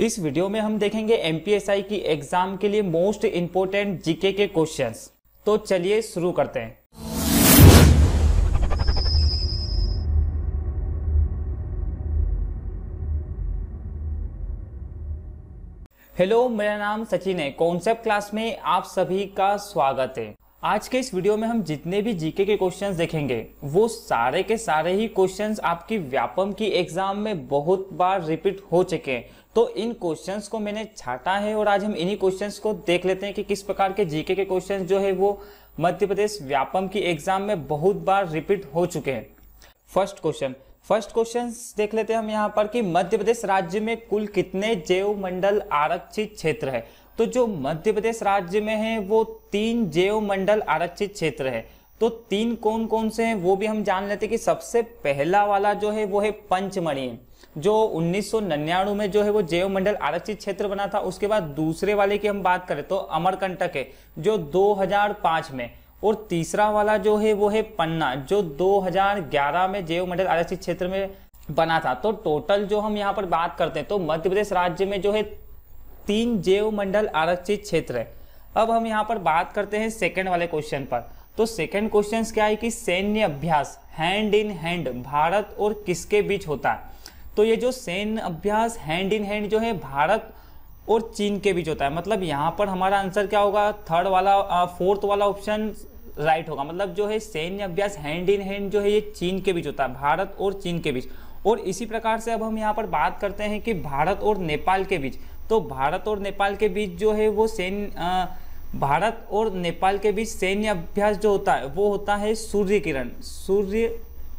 इस वीडियो में हम देखेंगे एमपीएसआई की एग्जाम के लिए मोस्ट इंपोर्टेंट जीके के क्वेश्चंस। तो चलिए शुरू करते हैं। हेलो, मेरा नाम सचिन है। कॉन्सेप्ट क्लास में आप सभी का स्वागत है। आज के इस वीडियो में हम जितने भी जीके के क्वेश्चंस देखेंगे वो सारे के सारे ही क्वेश्चंस आपकी व्यापम की एग्जाम में बहुत बार रिपीट हो चुके हैं। तो इन क्वेश्चंस को मैंने छाटा है और आज हम इन्हीं क्वेश्चंस को देख लेते हैं कि किस प्रकार के जीके के क्वेश्चंस जो है वो मध्य प्रदेश व्यापम की एग्जाम में बहुत बार रिपीट हो चुके हैं। फर्स्ट क्वेश्चन देख लेते हैं हम यहाँ पर कि मध्य प्रदेश राज्य में कुल कितने जैव मंडल आरक्षित क्षेत्र है। तो जो मध्य प्रदेश राज्य में है वो 3 जैव मंडल आरक्षित क्षेत्र है। तो 3 कौन कौन से हैं वो भी हम जान लेते हैं कि सबसे पहला वाला जो है वो है पंचमढ़ी, जो 1999 में जो है वो जैव मंडल आरक्षित क्षेत्र बना था। उसके बाद दूसरे वाले की हम बात करें तो अमरकंटक है जो 2005 में, और तीसरा वाला जो है वो है पन्ना जो 2011 में जैव मंडल आरक्षित क्षेत्र में बना था। तो टोटल जो हम यहाँ पर बात करते हैं तो मध्य प्रदेश राज्य में जो है 3 जैव मंडल आरक्षित क्षेत्र है। अब हम यहाँ पर बात करते हैं सेकंड वाले क्वेश्चन पर। तो सेकंड क्वेश्चन क्या है कि सैन्य अभ्यास हैंड इन हैंड भारत और किसके बीच होता है। तो ये जो सैन्य अभ्यास हैंड इन हैंड जो है भारत और चीन के बीच होता है। मतलब यहाँ पर हमारा आंसर क्या होगा, फोर्थ वाला ऑप्शन राइट होगा। मतलब जो है सैन्य अभ्यास हैंड इन हैंड जो है ये चीन के बीच होता है, भारत और चीन के बीच। और इसी प्रकार से अब हम यहाँ पर बात करते हैं कि भारत और नेपाल के बीच। तो भारत और नेपाल के बीच जो है वो भारत और नेपाल के बीच सैन्य अभ्यास जो होता है वो होता है सूर्य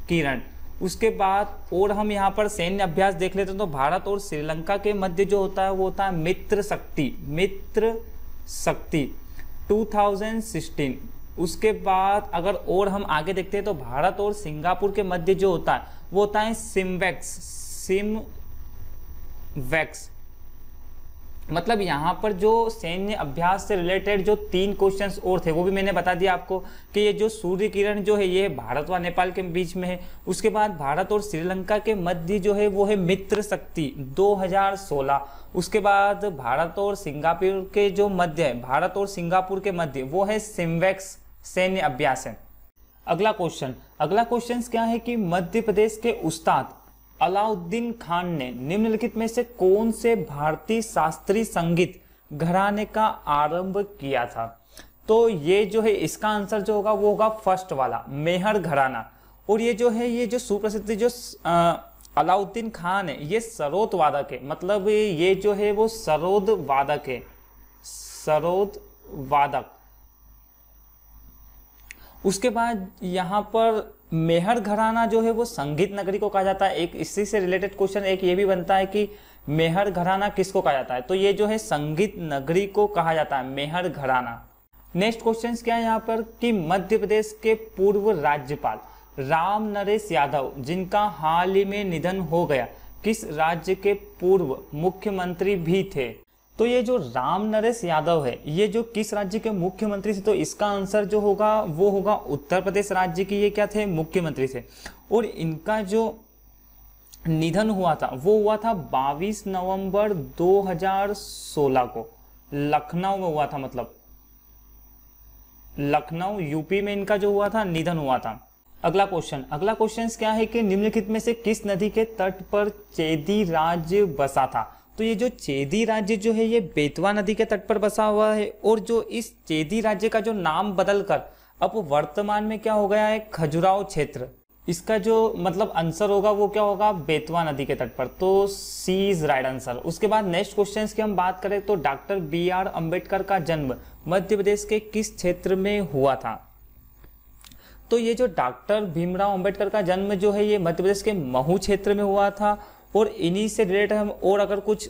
किरण। उसके बाद और हम यहाँ पर सैन्य अभ्यास देख लेते हैं तो भारत और श्रीलंका के मध्य जो होता है वो होता है मित्र शक्ति 2016। उसके बाद अगर और हम आगे देखते हैं तो भारत और सिंगापुर के मध्य जो होता है वो होता है सिमवैक्स। मतलब यहाँ पर जो सैन्य अभ्यास से रिलेटेड जो 3 क्वेश्चंस और थे वो भी मैंने बता दिया आपको कि ये जो सूर्य किरण जो है ये भारत व नेपाल के बीच में है। उसके बाद भारत और श्रीलंका के मध्य जो है वो है मित्र शक्ति 2016। उसके बाद भारत और सिंगापुर के जो मध्य है, भारत और सिंगापुर के मध्य वो है सिमवैक्स सैन्य अभ्यास है। अगला क्वेश्चन क्या है कि मध्य प्रदेश के उस्ताद अलाउद्दीन खान ने निम्नलिखित में से कौन से भारतीय शास्त्रीय संगीत घराने का आरंभ किया था। तो ये जो है इसका आंसर जो होगा वो होगा फर्स्ट वाला मेहर घराना। और ये जो सुप्रसिद्ध जो अलाउद्दीन खान है ये सरोद वादक है। मतलब ये जो है वो सरोद वादक। उसके बाद यहाँ पर मेहर घराना जो है वो संगीत नगरी को कहा जाता है। एक इसी से रिलेटेड क्वेश्चन एक ये भी बनता है कि मेहर घराना किसको कहा जाता है। तो ये जो है संगीत नगरी को कहा जाता है मेहर घराना। नेक्स्ट क्वेश्चन क्या है यहाँ पर कि मध्य प्रदेश के पूर्व राज्यपाल राम नरेश यादव जिनका हाल ही में निधन हो गया किस राज्य के पूर्व मुख्यमंत्री भी थे। तो ये जो राम नरेश यादव है ये जो किस राज्य के मुख्यमंत्री थे। तो इसका आंसर जो होगा वो होगा उत्तर प्रदेश राज्य की ये क्या थे, मुख्यमंत्री थे। और इनका जो निधन हुआ था वो हुआ था 22 नवंबर 2016 को लखनऊ में हुआ था। मतलब लखनऊ यूपी में इनका जो हुआ था निधन हुआ था। अगला क्वेश्चन क्या है कि निम्नलिखित में से किस नदी के तट पर चेदी राज्य बसा था। तो ये जो चेदी राज्य जो है ये बेतवा नदी के तट पर बसा हुआ है। और जो इस चेदी राज्य का जो नाम बदलकर अब वर्तमान में क्या हो गया है, खजुराहो क्षेत्र। इसका जो मतलब आंसर होगा वो क्या होगा, बेतवा नदी के तट पर। तो सी इज राइट आंसर। उसके बाद नेक्स्ट क्वेश्चन की हम बात करें तो डॉक्टर BR अम्बेडकर का जन्म मध्य प्रदेश के किस क्षेत्र में हुआ था। तो ये जो डॉक्टर भीमराव अंबेडकर का जन्म जो है ये मध्य प्रदेश के महू क्षेत्र में हुआ था। और इन्हीं से रिलेटेड हम और अगर कुछ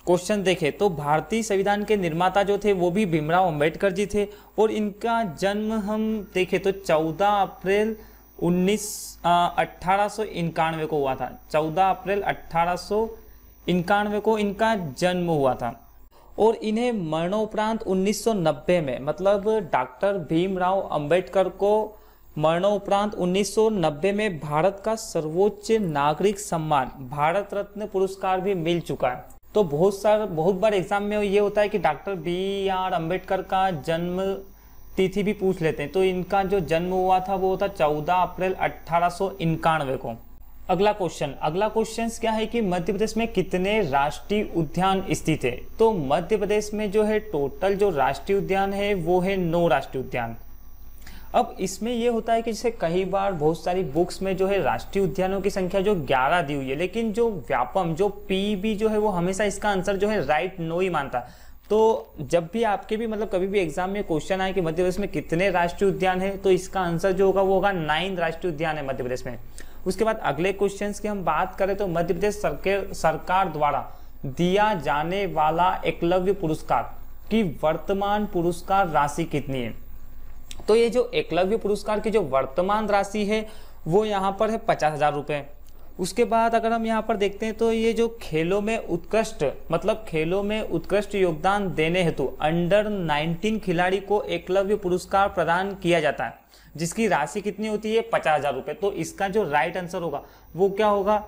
क्वेश्चन देखें तो भारतीय संविधान के निर्माता जो थे वो भी भीमराव अंबेडकर जी थे। और इनका जन्म हम देखें तो 14 अप्रैल 1891 को हुआ था। 14 अप्रैल 1891 को इनका जन्म हुआ था। और इन्हें मरणोपरांत 1990 में, मतलब डॉक्टर भीमराव अंबेडकर को मरणोपरांत 1990 में भारत का सर्वोच्च नागरिक सम्मान भारत रत्न पुरस्कार भी मिल चुका है। तो बहुत बार एग्जाम में ये होता है कि डॉक्टर BR अम्बेडकर का जन्म तिथि भी पूछ लेते हैं। तो इनका जो जन्म हुआ था वो था 14 अप्रैल 1891 को। अगला क्वेश्चन क्या है कि मध्य प्रदेश में कितने राष्ट्रीय उद्यान स्थित है। तो मध्य प्रदेश में जो है टोटल जो राष्ट्रीय उद्यान है वो है 9 राष्ट्रीय उद्यान। अब इसमें ये होता है कि जैसे कई बार बहुत सारी बुक्स में जो है राष्ट्रीय उद्यानों की संख्या जो 11 दी हुई है, लेकिन जो व्यापम जो PB जो है वो हमेशा इसका आंसर जो है राइट नो ही मानता है। तो जब भी आपके भी मतलब कभी भी एग्जाम में क्वेश्चन आए कि मध्य प्रदेश में कितने राष्ट्रीय उद्यान है, तो इसका आंसर जो होगा वो होगा 9 राष्ट्रीय उद्यान है मध्य प्रदेश में। उसके बाद अगले क्वेश्चन की हम बात करें तो मध्य प्रदेश सरकार द्वारा दिया जाने वाला एकलव्य पुरस्कार की वर्तमान पुरस्कार राशि कितनी है। तो ये जो एकलव्य पुरस्कार की जो वर्तमान राशि है वो यहाँ पर है 50,000 रुपये। उसके बाद अगर हम यहाँ पर देखते हैं तो ये जो खेलों में उत्कृष्ट योगदान देने हेतु अंडर 19 खिलाड़ी को एकलव्य पुरस्कार प्रदान किया जाता है, जिसकी राशि कितनी होती है 50,000 रुपये। तो इसका जो राइट आंसर होगा वो क्या होगा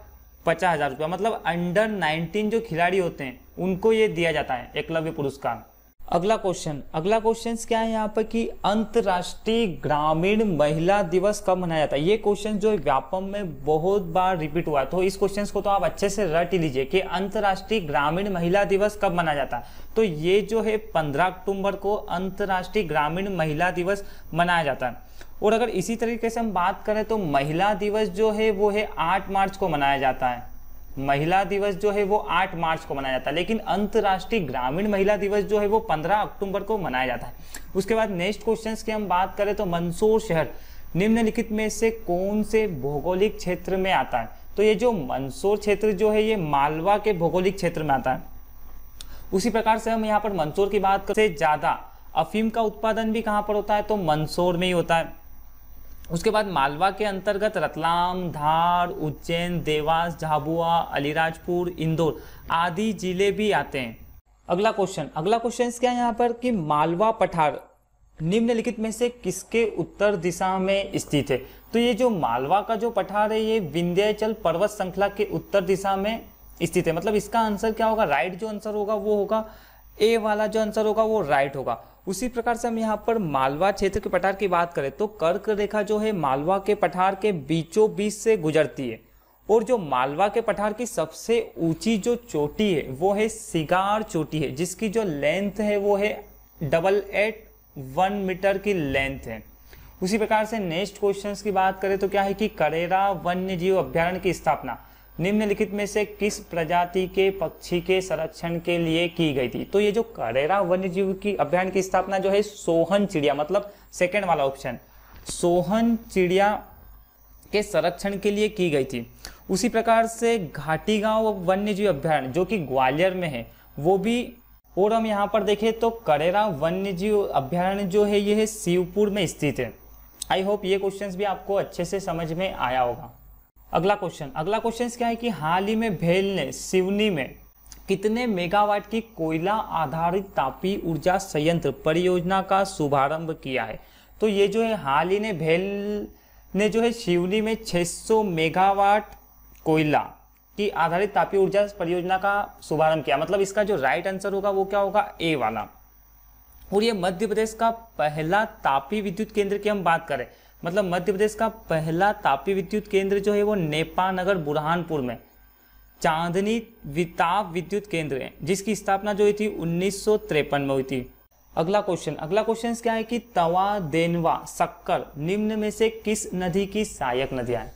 50,000 रुपये। मतलब अंडर 19 जो खिलाड़ी होते हैं उनको ये दिया जाता है एकलव्य पुरस्कार। अगला क्वेश्चन क्या है यहाँ पर कि अंतर्राष्ट्रीय ग्रामीण महिला दिवस कब मनाया जाता है। ये क्वेश्चन जो व्यापम में बहुत बार रिपीट हुआ है, तो इस क्वेश्चन को तो आप अच्छे से रट ही लीजिए कि अंतर्राष्ट्रीय ग्रामीण महिला दिवस कब मनाया जाता है। तो ये जो है 15 अक्टूबर को अंतर्राष्ट्रीय ग्रामीण महिला दिवस मनाया जाता है। और अगर इसी तरीके से हम बात करें तो महिला दिवस जो है वो है 8 मार्च को मनाया जाता है। महिला दिवस जो है वो 8 मार्च को मनाया जाता है, लेकिन अंतर्राष्ट्रीय ग्रामीण महिला दिवस जो है वो 15 अक्टूबर को मनाया जाता है। उसके बाद नेक्स्ट क्वेश्चन की हम बात करें तो मंदसौर शहर निम्नलिखित में से कौन से भौगोलिक क्षेत्र में आता है। तो ये जो मंदसौर क्षेत्र जो है ये मालवा के भौगोलिक क्षेत्र में आता है। उसी प्रकार से हम यहाँ पर मंदसौर की बात करते हैं, ज्यादा अफीम का उत्पादन भी कहाँ पर होता है तो मंदसौर में ही होता है। उसके बाद मालवा के अंतर्गत रतलाम, धार, उज्जैन, देवास, झाबुआ, अलीराजपुर, इंदौर आदि जिले भी आते हैं। अगला क्वेश्चन क्या है यहाँ पर कि मालवा पठार निम्नलिखित में से किसके उत्तर दिशा में स्थित है। तो ये जो मालवा का जो पठार है ये विंध्याचल पर्वत श्रृंखला के उत्तर दिशा में स्थित है। मतलब इसका आंसर क्या होगा, राइट जो आंसर होगा वो होगा ए वाला जो आंसर होगा वो राइट होगा। उसी प्रकार से हम यहाँ पर मालवा क्षेत्र के पठार की बात करें तो कर्क रेखा जो है मालवा के पठार के बीचों बीच से गुजरती है। और जो मालवा के पठार की सबसे ऊंची जो चोटी है वो है सिगार चोटी है, जिसकी जो लेंथ है वो है 881 मीटर की लेंथ है। उसी प्रकार से नेक्स्ट क्वेश्चन की बात करें तो क्या है कि करेरा वन्य जीव अभ्यारण्य की स्थापना निम्नलिखित में से किस प्रजाति के पक्षी के संरक्षण के लिए की गई थी। तो ये जो करेरा वन्य जीव की अभ्यारण्य की स्थापना जो है सोहन चिड़िया, मतलब सेकंड वाला ऑप्शन, सोहन चिड़िया के संरक्षण के लिए की गई थी। उसी प्रकार से घाटीगांव वन्य जीव अभ्यारण्य जो कि ग्वालियर में है वो भी। और हम यहाँ पर देखें तो करेरा वन्य जीव अभ्यारण्य जो है ये है शिवपुर में स्थित है। आई होप ये क्वेश्चंस भी आपको अच्छे से समझ में आया होगा। अगला क्वेश्चन क्या है कि हाल ही में भेल ने सिवनी में कितने मेगावाट की कोयला आधारित तापीय ऊर्जा संयंत्र परियोजना का शुभारंभ किया है। तो ये जो है हाल ही में भेल ने जो है सिवनी में 600 मेगावाट कोयला की आधारित तापीय ऊर्जा परियोजना का शुभारंभ किया। मतलब इसका जो राइट आंसर होगा वो क्या होगा, ए वाला। और ये मध्य प्रदेश का पहला तापीय विद्युत केंद्र की हम बात करें, मतलब मध्य प्रदेश का पहला तापीय विद्युत केंद्र जो है वो नेपानगर बुरहानपुर में चांदनी ताप विद्युत केंद्र है, जिसकी स्थापना जो हुई थी 1953 में हुई थी। अगला क्वेश्चन क्या है कि तवा, देनवा, शक्कर निम्न में से किस नदी की सहायक नदियां हैं।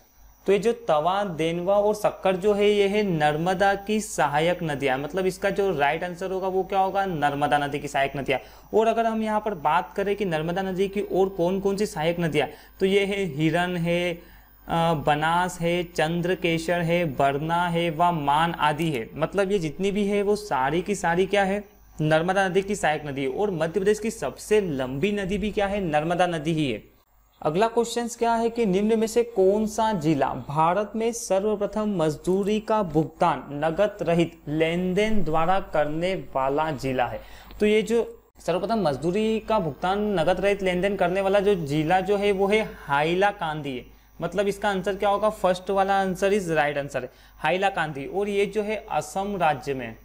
तो ये जो तवा, देनवा और शक्कर जो है ये है नर्मदा की सहायक नदियां। मतलब इसका जो राइट आंसर होगा वो क्या होगा, नर्मदा नदी की सहायक नदियां। और अगर हम यहाँ पर बात करें कि नर्मदा नदी की और कौन कौन सी सहायक नदियां, तो ये है हिरन है, बनास है, चंद्रकेशर है, बरना है व मान आदि है। मतलब ये जितनी भी है वो सारी की सारी क्या है, नर्मदा नदी की सहायक नदी है। और मध्य प्रदेश की सबसे लंबी नदी भी क्या है, नर्मदा नदी ही है। अगला क्वेश्चन क्या है कि निम्न में से कौन सा जिला भारत में सर्वप्रथम मजदूरी का भुगतान नगद रहित लेन देन द्वारा करने वाला जिला है। तो ये जो सर्वप्रथम मजदूरी का भुगतान नगद रहित लेन देन करने वाला जो जिला जो है वो है हाइलाकांदी है। मतलब इसका आंसर क्या होगा, फर्स्ट वाला आंसर इज राइट आंसर है, हाइलाकांदी। और ये जो है असम राज्य में,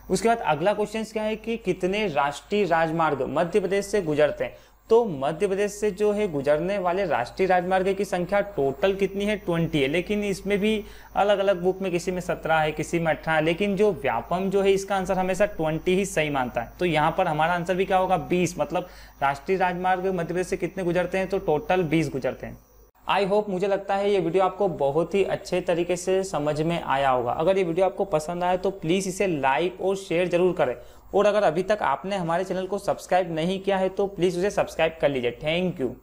उसके बाद अगला क्वेश्चन क्या है कि कितने राष्ट्रीय राजमार्ग मध्य प्रदेश से गुजरते हैं। तो मध्य प्रदेश से जो है गुजरने वाले राष्ट्रीय राजमार्ग की संख्या टोटल कितनी है 20 है, लेकिन इसमें भी अलग अलग बुक में किसी में 17 है, किसी में 18 है, लेकिन जो व्यापम जो है इसका आंसर हमेशा 20 ही सही मानता है। तो यहाँ पर हमारा आंसर भी क्या होगा 20, मतलब राष्ट्रीय राजमार्ग मध्य प्रदेश से कितने गुजरते हैं, तो टोटल 20 गुजरते हैं। आई होप, मुझे लगता है ये वीडियो आपको बहुत ही अच्छे तरीके से समझ में आया होगा। अगर ये वीडियो आपको पसंद आए तो प्लीज़ इसे लाइक और शेयर जरूर करें, और अगर अभी तक आपने हमारे चैनल को सब्सक्राइब नहीं किया है तो प्लीज़ उसे सब्सक्राइब कर लीजिए। Thank you.